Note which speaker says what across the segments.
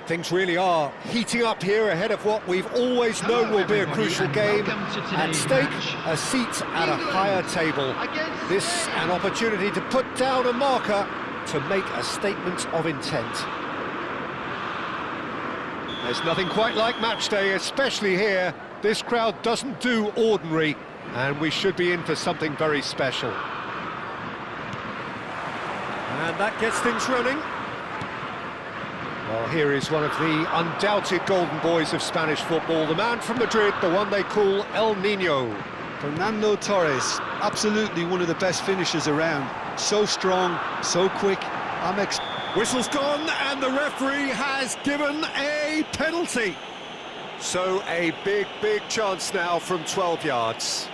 Speaker 1: Things really are heating up here ahead of what we've always known will be a crucial game. At stake, a seat at a higher table. This an opportunity to put down a marker to make a statement of intent. There's nothing quite like match day, especially here. This crowd doesn't do ordinary, and we should be in for something very special. And that gets things running. Well, here is one of the undoubted golden boys of Spanish football, the man from Madrid, the one they call El Niño.
Speaker 2: Fernando Torres, absolutely one of the best finishers around. So strong, so quick.
Speaker 1: Whistle's gone, and the referee has given a penalty. So a big chance now from 12 yards.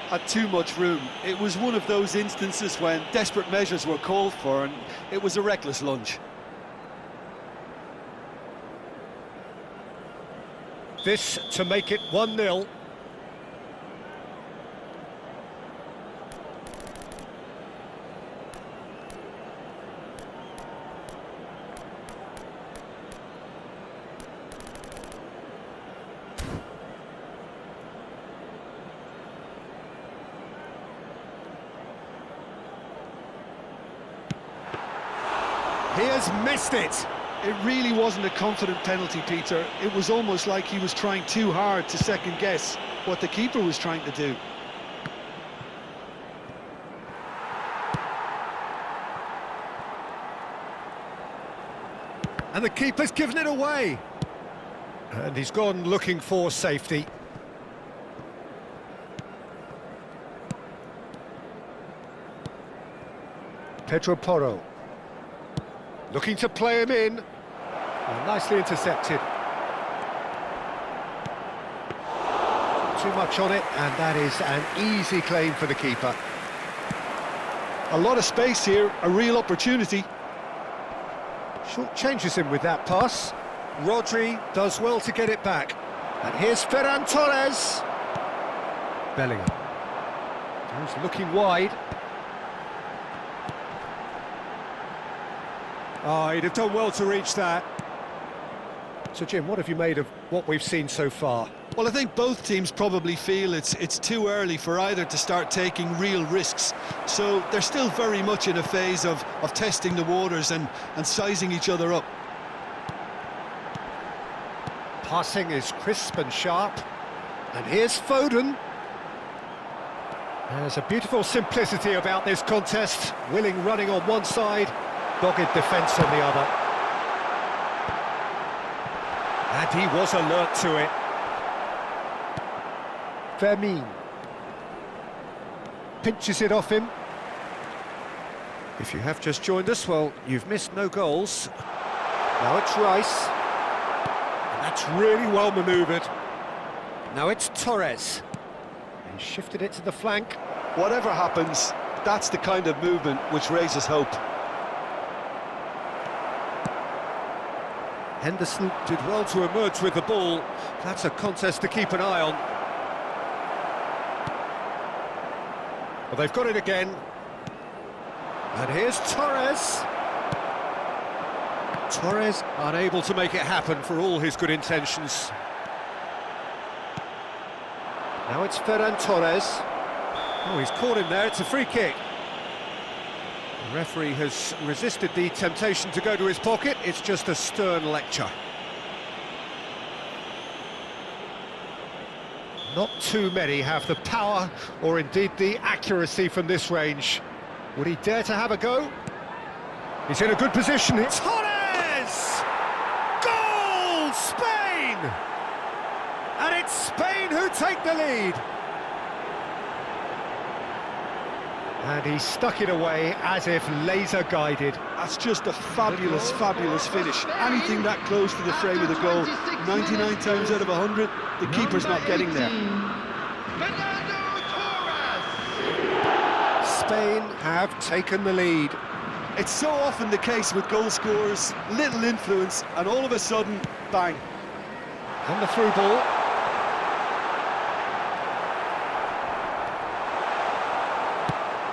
Speaker 2: Had too much room. It was one of those instances when desperate measures were called for, and it was a reckless lunge.
Speaker 1: This to make it 1-0. He has missed it.
Speaker 2: It really wasn't a confident penalty, Peter. It was almost like he was trying too hard to second-guess what the keeper was trying to do.
Speaker 1: And the keeper's given it away. And he's gone looking for safety. Pedro Porro. Looking to play him in. Oh, nicely intercepted. Too much on it, and that is an easy claim for the keeper.
Speaker 2: A lot of space here, a real opportunity.
Speaker 1: Short changes him with that pass. Rodri does well to get it back. And here's Ferran Torres. Bellingham. He's looking wide. Oh, he'd have done well to reach that. So, Jim, what have you made of what we've seen so far?
Speaker 2: Well, I think both teams probably feel it's too early for either to start taking real risks. So they're still very much in a phase of testing the waters and sizing each other up.
Speaker 1: Passing is crisp and sharp. And here's Foden. There's a beautiful simplicity about this contest. Willing running on one side, dogged defence on the other. And he was alert to it. Fermin. Pinches it off him. If you have just joined us, well, you've missed no goals. Now it's Rice. And that's really well manoeuvred. Now it's Torres. He shifted it to the flank.
Speaker 2: Whatever happens, that's the kind of movement which raises hope.
Speaker 1: Henderson did well to emerge with the ball. That's a contest to keep an eye on. Well, they've got it again. And here's Torres. Torres unable to make it happen for all his good intentions. Now it's Ferran Torres. Oh, he's caught him there, it's a free kick. The referee has resisted the temptation to go to his pocket, it's just a stern lecture. Not too many have the power, or indeed the accuracy from this range. Would he dare to have a go? He's in a good position. It's Torres! Goal! Spain! And it's Spain who take the lead. And he stuck it away as if laser-guided.
Speaker 2: That's just a fabulous, fabulous finish. Anything that close to the frame of the goal, 99 times out of 100, the keeper's not getting there.
Speaker 1: Spain have taken the lead.
Speaker 2: It's so often the case with goal scorers, little influence, and all of a sudden, bang.
Speaker 1: On the through ball.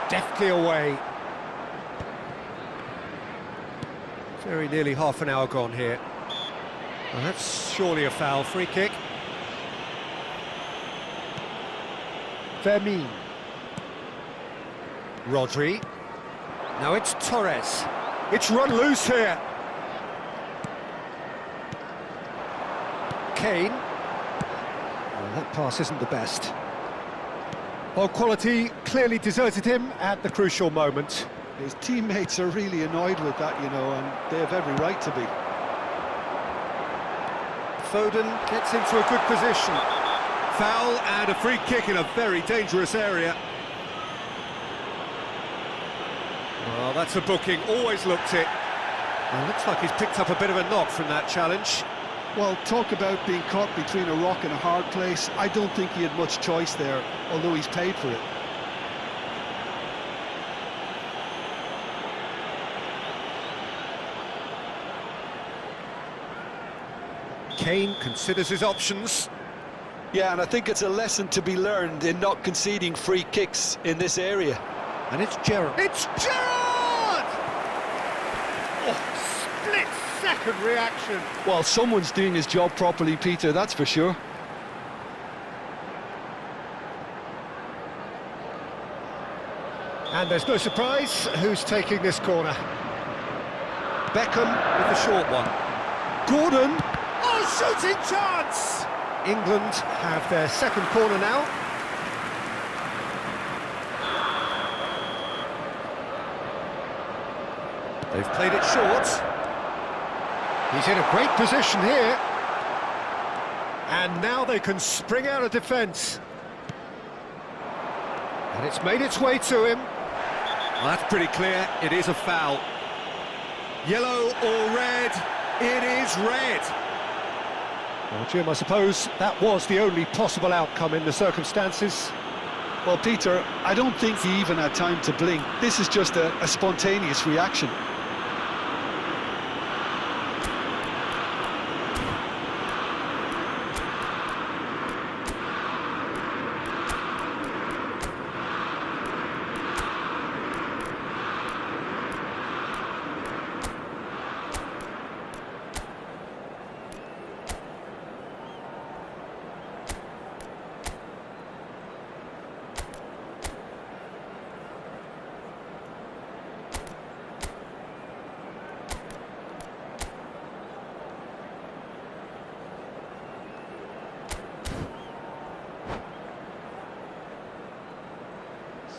Speaker 1: Deftly away. Very nearly half an hour gone here. Well, that's surely a foul. Free kick. Fermin. Rodri. Now it's Torres. It's run loose here. Kane. Well, that pass isn't the best. Well, quality clearly deserted him at the crucial moment.
Speaker 2: His teammates are really annoyed with that, you know, and they have every right to be.
Speaker 1: Foden gets into a good position. Foul and a free kick in a very dangerous area. Well, that's a booking, always looked it. Well, looks like he's picked up a bit of a knock from that challenge.
Speaker 2: Well, talk about being caught between a rock and a hard place. I don't think he had much choice there, although he's paid for it.
Speaker 1: Kane considers his options.
Speaker 2: Yeah, and I think it's a lesson to be learned in not conceding free kicks in this area.
Speaker 1: And it's Gerrard. It's Gerrard! Oh, split-second reaction.
Speaker 2: Well, someone's doing his job properly, Peter, that's for sure.
Speaker 1: And there's no surprise who's taking this corner. Beckham with the short one. Gordon! Oh, shooting chance! England have their second corner now. They've played it short. He's in a great position here. And now they can spring out of defence. And it's made its way to him. Well, that's pretty clear, it is a foul. Yellow or red? It is red. Well, Jim, I suppose that was the only possible outcome in the circumstances.
Speaker 2: Well, Peter, I don't think he even had time to blink. This is just a spontaneous reaction.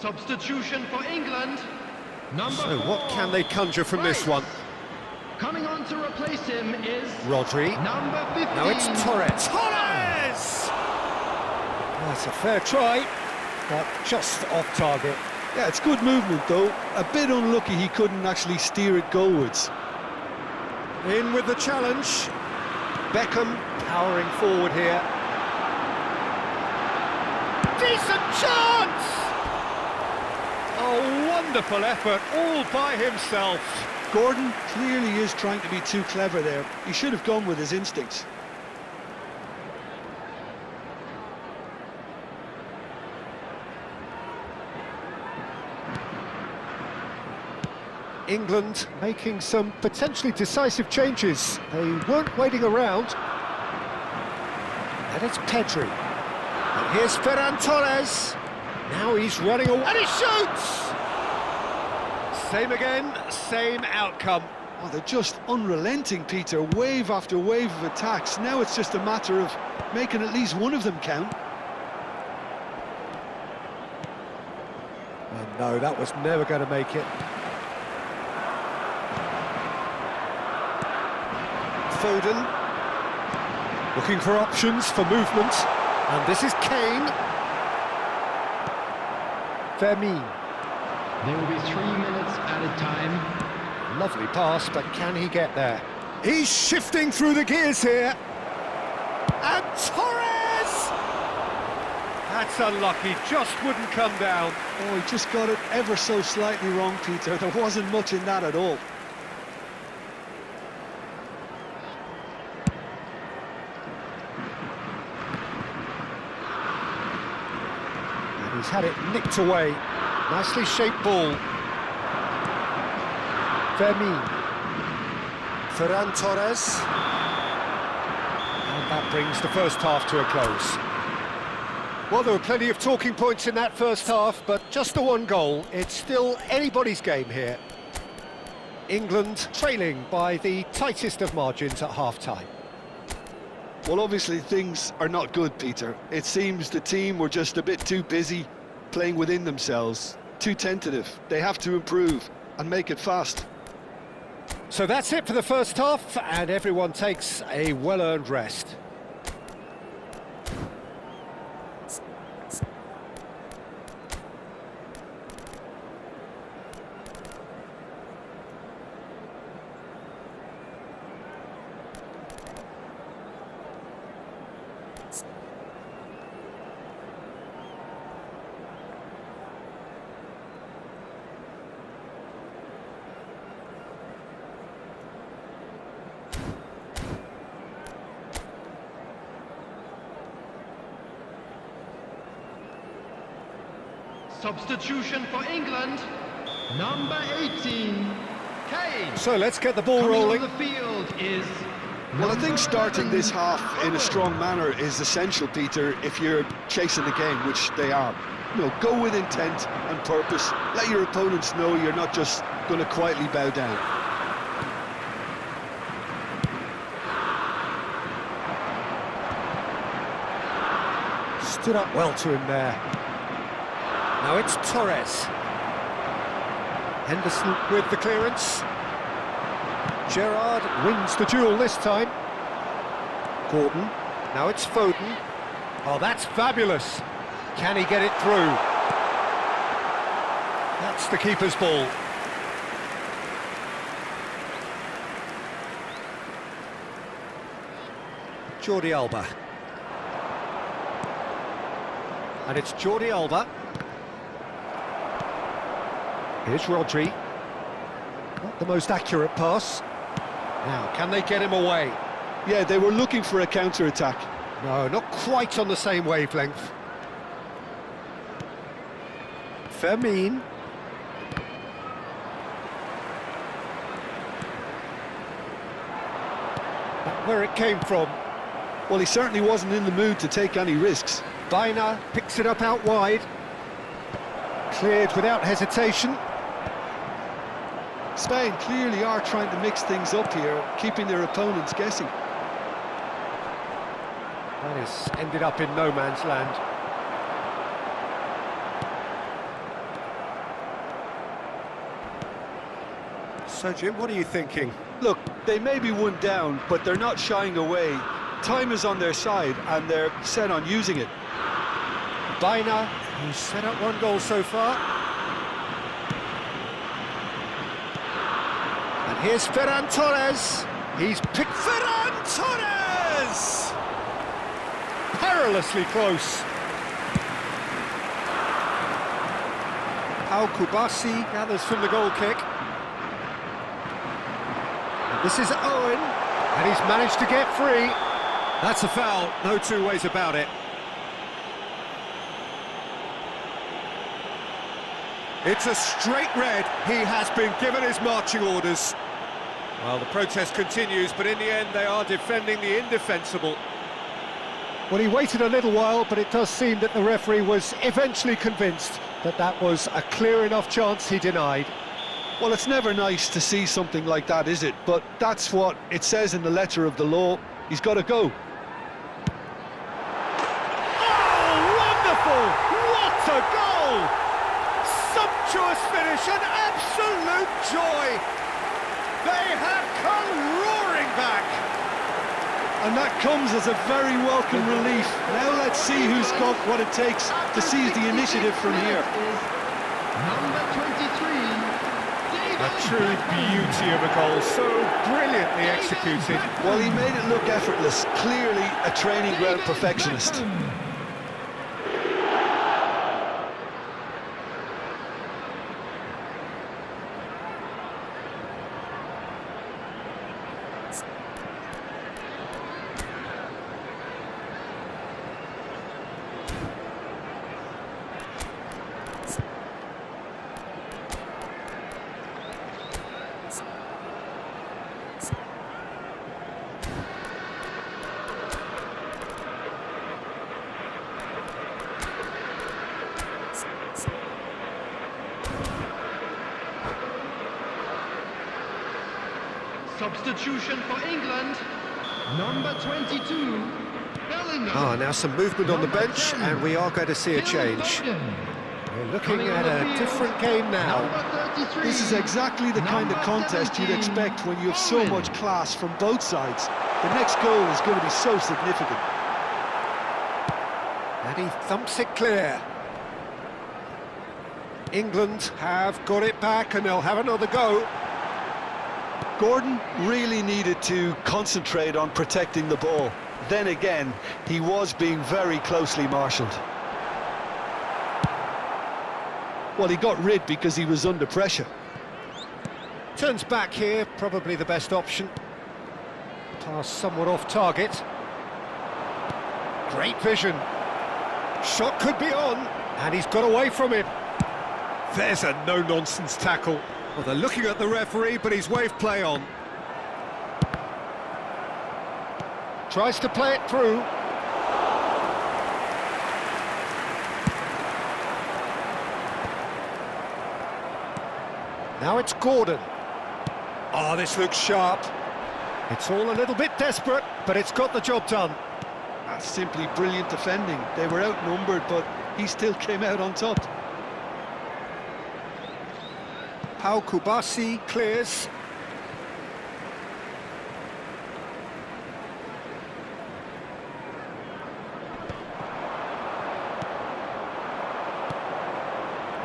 Speaker 3: Substitution for England.
Speaker 1: So what can they conjure from this one?
Speaker 3: Coming on to replace him is
Speaker 1: Rodri.
Speaker 3: number 15.
Speaker 1: Now it's Torres. Torres! That's a fair try, but just off target.
Speaker 2: Yeah, it's good movement though. A bit unlucky he couldn't actually steer it goalwards.
Speaker 1: In with the challenge. Beckham powering forward here. decent chance! A wonderful effort, all by himself.
Speaker 2: Gordon clearly is trying to be too clever there. He should have gone with his instincts.
Speaker 1: England making some potentially decisive changes. They weren't waiting around. And it's Pedri. And here's Ferran Torres. Now he's running away. And he shoots! Same again, same outcome.
Speaker 2: Oh, they're just unrelenting, Peter. Wave after wave of attacks. Now it's just a matter of making at least one of them count.
Speaker 1: And no, that was never going to make it. Foden. Looking for options for movement. And this is Kane. Fermin.
Speaker 3: There will be 3 minutes added time.
Speaker 1: Lovely pass, but can he get there? He's shifting through the gears here. And Torres! That's unlucky, just wouldn't come down.
Speaker 2: Oh, he just got it ever so slightly wrong, Peter. There wasn't much in that at all.
Speaker 1: And he's had it nicked away. Nicely shaped ball. Fermin. Ferran Torres. And that brings the first half to a close. Well, there were plenty of talking points in that first half, but just the one goal. It's still anybody's game here. England trailing by the tightest of margins at half-time.
Speaker 2: Well, obviously things are not good, Peter. It seems the team were just a bit too busy playing within themselves, too tentative. They have to improve and make it fast.
Speaker 1: So that's it for the first half, and everyone takes a well-earned rest.
Speaker 3: Substitution for England, number 18, Kane.
Speaker 1: So let's get the ball
Speaker 3: Coming
Speaker 1: rolling.
Speaker 3: on the field is
Speaker 2: Well, I think
Speaker 3: number
Speaker 2: starting
Speaker 3: 11,
Speaker 2: this half in a strong manner is essential, Peter, if you're chasing the game, which they are. You know, go with intent and purpose. Let your opponents know you're not just going to quietly bow down.
Speaker 1: Stood up well to him there. Now it's Torres. Henderson with the clearance. Gerrard wins the duel this time. Gordon. Now it's Foden. Oh, that's fabulous. Can he get it through? That's the keeper's ball. Jordi Alba. And it's Jordi Alba. Here's Rodri. Not the most accurate pass. Now, can they get him away?
Speaker 2: Yeah, they were looking for a counter-attack.
Speaker 1: No, not quite on the same wavelength. Fermin. But where it came from.
Speaker 2: Well, he certainly wasn't in the mood to take any risks.
Speaker 1: Baina picks it up out wide. Cleared without hesitation.
Speaker 2: Spain clearly are trying to mix things up here, keeping their opponents guessing.
Speaker 1: That has ended up in no man's land. So, Jim, what are you thinking?
Speaker 2: Look, they may be one down, but they're not shying away. Time is on their side, and they're set on using it.
Speaker 1: Baina, who's set up one goal so far. And here's Ferran Torres. He's picked Ferran Torres! Perilously close. Kubasi gathers from the goal kick. And this is Owen, and he's managed to get free. That's a foul, no two ways about it. It's a straight red. He has been given his marching orders. Well, the protest continues, but in the end they are defending the indefensible. Well, he waited a little while, but it does seem that the referee was eventually convinced that that was a clear enough chance he denied.
Speaker 2: Well, it's never nice to see something like that, is it? But that's what it says in the letter of the law. He's got to go.
Speaker 1: Oh, wonderful! What a goal! Sumptuous finish, an absolute joy! They have come roaring back!
Speaker 2: And that comes as a very welcome relief. Now let's see who's got what it takes to seize the initiative from here.
Speaker 3: Number 23.
Speaker 1: A true beauty of a goal, so brilliantly executed.
Speaker 2: Well, he made it look effortless. Clearly a training ground perfectionist.
Speaker 3: Substitution for England. Number 22. Bellingham.
Speaker 1: Ah, now some movement on the bench, and we are going to see a change. We're looking at a different game now.
Speaker 2: This is exactly the kind of contest you'd expect when you have so much class from both sides. The next goal is going to be so significant.
Speaker 1: And he thumps it clear. England have got it back, and they'll have another go.
Speaker 2: Gordon really needed to concentrate on protecting the ball. Then again, he was being very closely marshalled. Well, he got rid because he was under pressure.
Speaker 1: Turns back here, probably the best option. Pass somewhat off target. Great vision. Shot could be on, and he's got away from it. There's a no-nonsense tackle. Well, they're looking at the referee, but he's waved play on. Tries to play it through. Now it's Gordon. Oh, this looks sharp. It's all a little bit desperate, but it's got the job done.
Speaker 2: That's simply brilliant defending. They were outnumbered, but he still came out on top.
Speaker 1: Kubasi clears.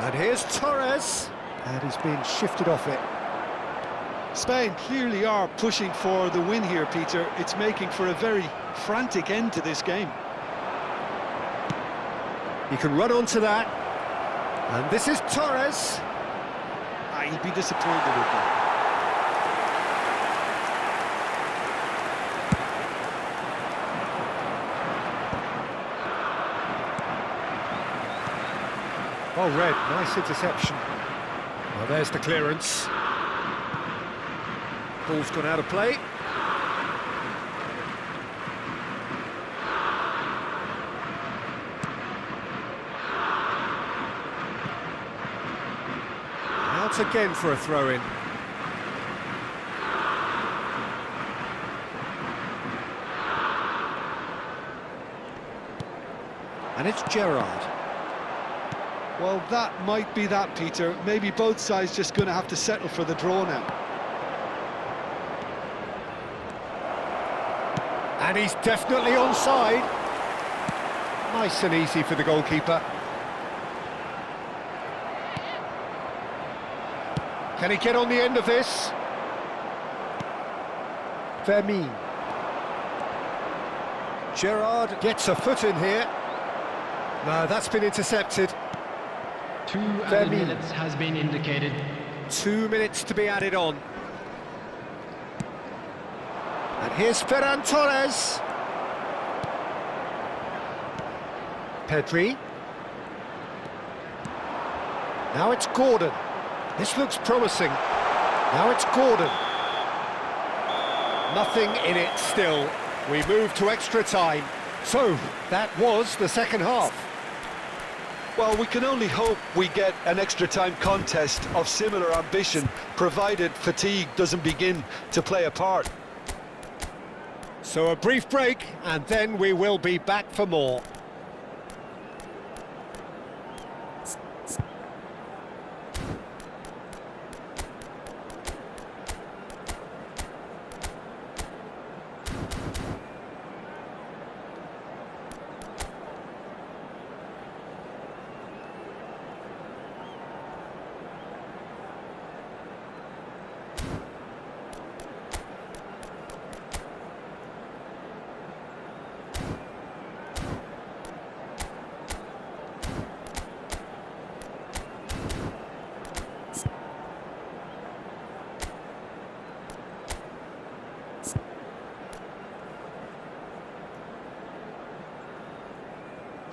Speaker 1: And here's Torres. And he's been shifted off it.
Speaker 2: Spain clearly are pushing for the win here, Peter. It's making for a very frantic end to this game.
Speaker 1: You can run onto that. And this is Torres.
Speaker 2: He'd be disappointed with that.
Speaker 1: Oh, Red, nice interception. Well, there's the clearance. Ball's gone out of play. Out again for a throw-in. And it's Gerrard.
Speaker 2: Well, that might be that, Peter. Maybe both sides just going to have to settle for the draw now.
Speaker 1: And he's definitely onside. Nice and easy for the goalkeeper. Can he get on the end of this? Vermeer. Gerrard gets a foot in here. No, that's been intercepted.
Speaker 3: 2 added minutes has been indicated.
Speaker 1: 2 minutes to be added on. And here's Ferran Torres. Pedri. Now it's Gordon. This looks promising. Now it's Gordon. Nothing in it still. We move to extra time. So, that was the second half.
Speaker 2: Well, we can only hope we get an extra time contest of similar ambition, provided fatigue doesn't begin to play a part.
Speaker 1: So a brief break, and then we will be back for more.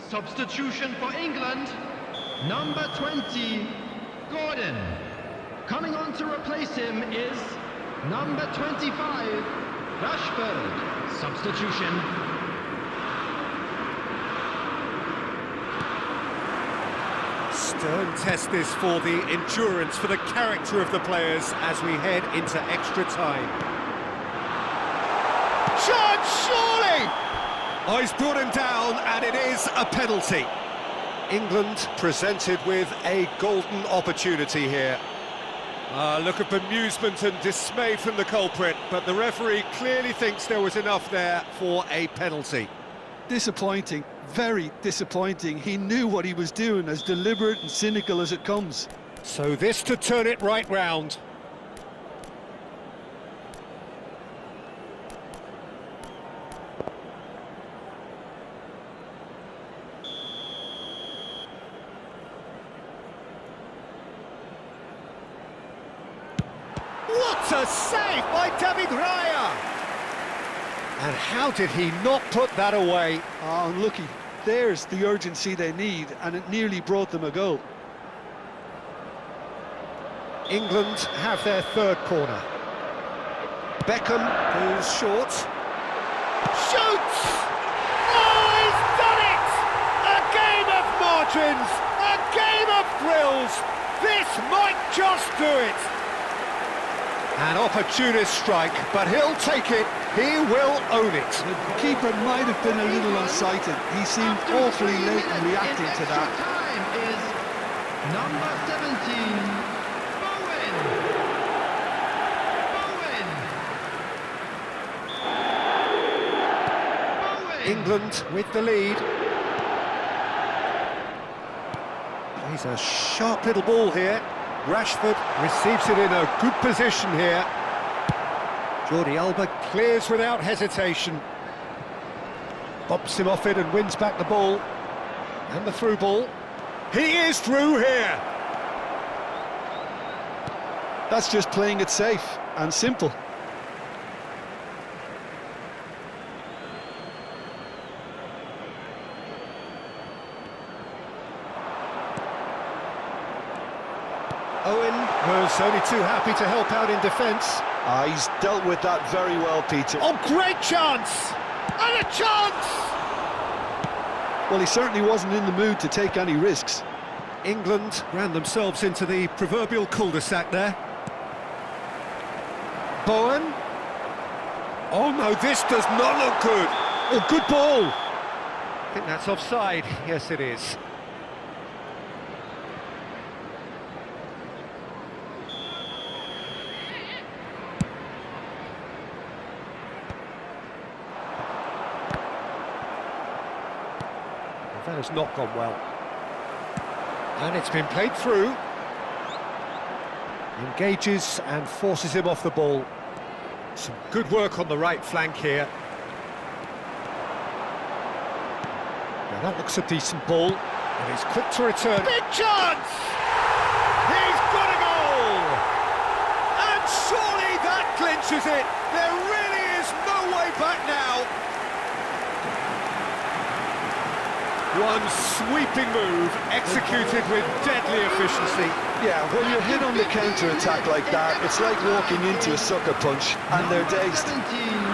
Speaker 3: Substitution for England, number 20, Gordon. Coming on to replace him is number 25, Rashford. Substitution.
Speaker 1: Stern test this for the endurance, for the character of the players as we head into extra time. Shot, surely! Oh, he's brought him down, and it is a penalty. England presented with a golden opportunity here. A look of bemusement and dismay from the culprit, but the referee clearly thinks there was enough there for a penalty.
Speaker 2: Disappointing, very disappointing. He knew what he was doing, as deliberate and cynical as it comes.
Speaker 1: So this to turn it right round. What a save by David Raya! And how did he not put that away?
Speaker 2: Oh, unlucky. There's the urgency they need, and it nearly brought them a goal.
Speaker 1: England have their third corner. Beckham, who's short. Shoots! Oh, he's done it! A game of margins! A game of thrills! This might just do it! An opportunist strike, but he'll take it. He will own it.
Speaker 2: The keeper might have been a little unsighted. He seemed awfully late in reacting to that.
Speaker 3: Time is number 17, Bowen.
Speaker 1: England with the lead. Plays a sharp little ball here. Rashford receives it in a good position here. Jordi Alba clears without hesitation. Bumps him off it and wins back the ball. And the through ball. He is through here!
Speaker 2: That's just playing it safe and simple.
Speaker 1: Owen was only too happy to help out in defence.
Speaker 2: He's dealt with that very well, Peter.
Speaker 1: Oh, great chance! And a chance!
Speaker 2: Well, he certainly wasn't in the mood to take any risks.
Speaker 1: England ran themselves into the proverbial cul-de-sac there. Bowen. Oh no, this does not look good. Oh, good ball. I think that's offside. Yes, it is. That has not gone well. And it's been played through. Engages and forces him off the ball. Some good work on the right flank here. Now that looks a decent ball. And he's quick to return. Big chance! He's got a goal! And surely that clinches it. There really is no way back now. One sweeping move, executed with deadly efficiency.
Speaker 2: Yeah, when you're hit on the counter-attack like that, it's like walking into a sucker punch, and they're dazed.
Speaker 3: 17.